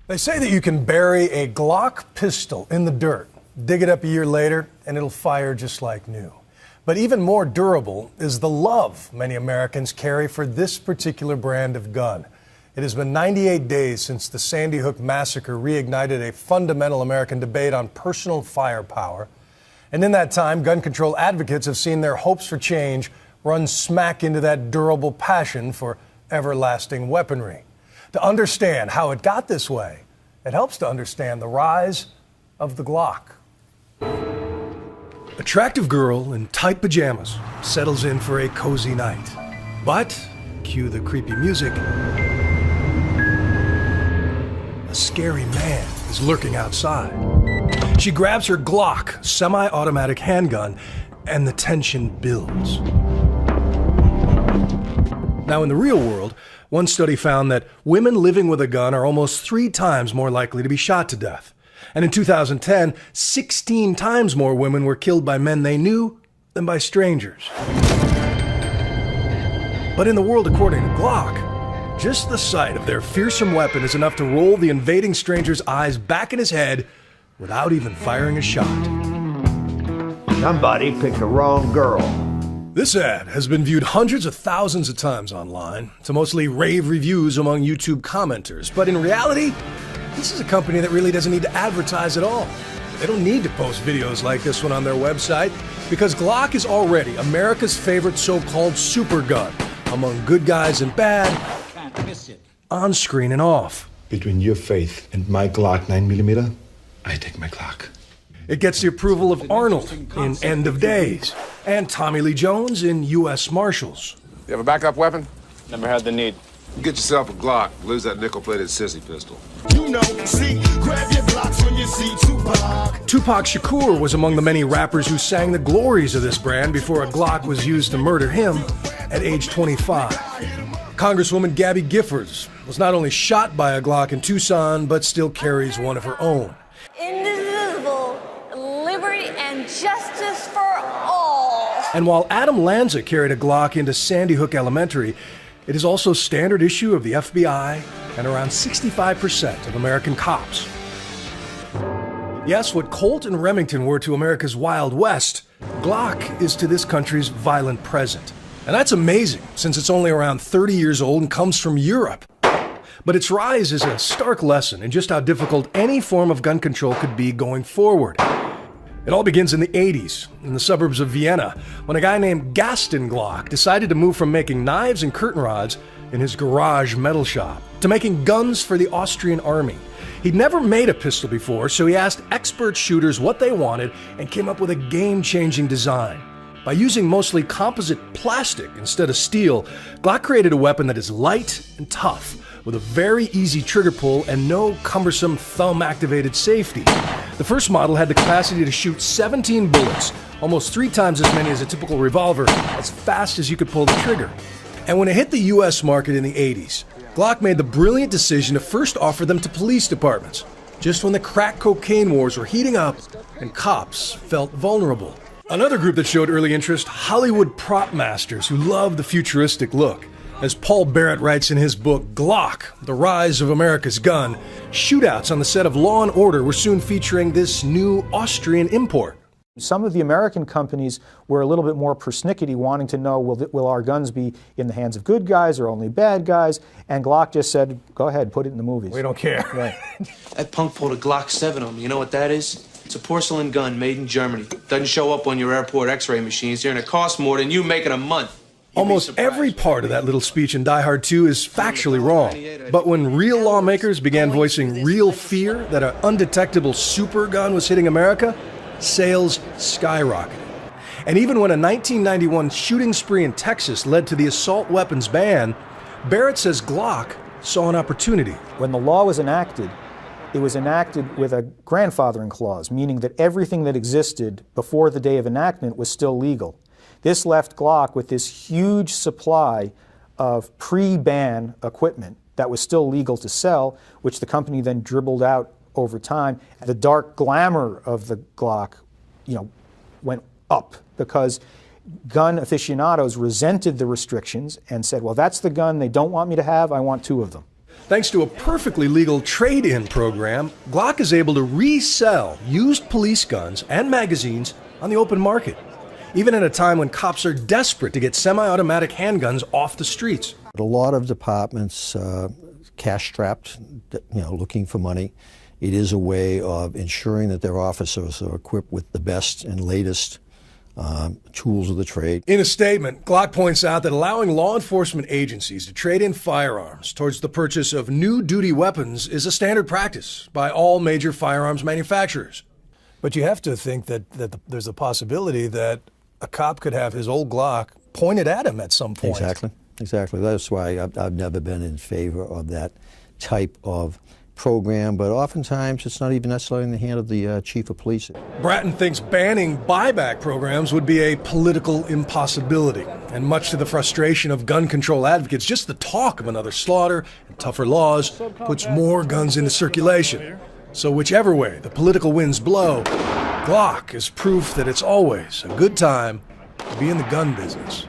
They say that you can bury a Glock pistol in the dirt, dig it up a year later, and it'll fire just like new. But even more durable is the love many Americans carry for this particular brand of gun. It has been 98 days since the Sandy Hook massacre reignited a fundamental American debate on personal firepower. And in that time, gun control advocates have seen their hopes for change run smack into that durable passion for everlasting weaponry. To understand how it got this way, it helps to understand the rise of the Glock. Attractive girl in tight pajamas settles in for a cozy night. But, cue the creepy music, a scary man is lurking outside. She grabs her Glock semi-automatic handgun and the tension builds. Now, in the real world, one study found that women living with a gun are almost 3 times more likely to be shot to death. And in 2010, 16 times more women were killed by men they knew than by strangers. But in the world according to Glock, just the sight of their fearsome weapon is enough to roll the invading stranger's eyes back in his head without even firing a shot. Somebody picked the wrong girl. This ad has been viewed hundreds of thousands of times online, to mostly rave reviews among YouTube commenters. But in reality, this is a company that really doesn't need to advertise at all. They don't need to post videos like this one on their website, because Glock is already America's favorite so-called super gun, among good guys and bad, on screen and off. Between your faith and my Glock 9mm, I take my Glock. It gets the approval of Arnold in End of Days and Tommy Lee Jones in U.S. Marshals. You have a backup weapon? Never had the need. Get yourself a Glock. Lose that nickel-plated sissy pistol. You know, see, grab your Glocks when you see Tupac. Tupac Shakur was among the many rappers who sang the glories of this brand before a Glock was used to murder him at age 25. Congresswoman Gabby Giffords was not only shot by a Glock in Tucson, but still carries one of her own. Indivisible, liberty and justice for all. And while Adam Lanza carried a Glock into Sandy Hook Elementary, it is also standard issue of the FBI and around 65% of American cops. Yes, what Colt and Remington were to America's Wild West, Glock is to this country's violent present. And that's amazing, since it's only around 30 years old and comes from Europe. But its rise is a stark lesson in just how difficult any form of gun control could be going forward. It all begins in the 80s, in the suburbs of Vienna, when a guy named Gaston Glock decided to move from making knives and curtain rods in his garage metal shop to making guns for the Austrian army. He'd never made a pistol before, so he asked expert shooters what they wanted and came up with a game-changing design. By using mostly composite plastic instead of steel, Glock created a weapon that is light and tough, with a very easy trigger pull and no cumbersome thumb-activated safety. The first model had the capacity to shoot 17 bullets, almost 3 times as many as a typical revolver, as fast as you could pull the trigger. And when it hit the US market in the 80s, Glock made the brilliant decision to first offer them to police departments, just when the crack cocaine wars were heating up and cops felt vulnerable. Another group that showed early interest, Hollywood prop masters who loved the futuristic look. As Paul Barrett writes in his book, Glock, The Rise of America's Gun, shootouts on the set of Law & Order were soon featuring this new Austrian import. Some of the American companies were a little bit more persnickety, wanting to know, will our guns be in the hands of good guys or only bad guys? And Glock just said, go ahead, put it in the movies. We don't care. Right. That punk pulled a Glock 7 on me. You know what that is? It's a porcelain gun made in Germany. Doesn't show up on your airport x-ray machines here, and it costs more than you make in a month. Almost every part of that little speech in Die Hard 2 is factually wrong. But when real lawmakers began voicing real fear that an undetectable super gun was hitting America, sales skyrocketed. And even when a 1991 shooting spree in Texas led to the assault weapons ban, Barrett says Glock saw an opportunity. When the law was enacted, it was enacted with a grandfathering clause, meaning that everything that existed before the day of enactment was still legal. This left Glock with this huge supply of pre-ban equipment that was still legal to sell, which the company then dribbled out over time. The dark glamour of the Glock, went up because gun aficionados resented the restrictions and said, well, that's the gun they don't want me to have, I want 2 of them. Thanks to a perfectly legal trade-in program, Glock is able to resell used police guns and magazines on the open market, even at a time when cops are desperate to get semi-automatic handguns off the streets. A lot of departments cash-strapped, looking for money. It is a way of ensuring that their officers are equipped with the best and latest tools of the trade. In a statement, Glock points out that allowing law enforcement agencies to trade in firearms towards the purchase of new duty weapons is a standard practice by all major firearms manufacturers. But you have to think that there's a possibility that a cop could have his old Glock pointed at him at some point. Exactly. That's why I've never been in favor of that type of program, but oftentimes it's not even necessarily in the hand of the chief of police. Bratton thinks banning buyback programs would be a political impossibility, and much to the frustration of gun control advocates, just the talk of another slaughter and tougher laws puts more guns into circulation. So whichever way the political winds blow, Glock is proof that it's always a good time to be in the gun business.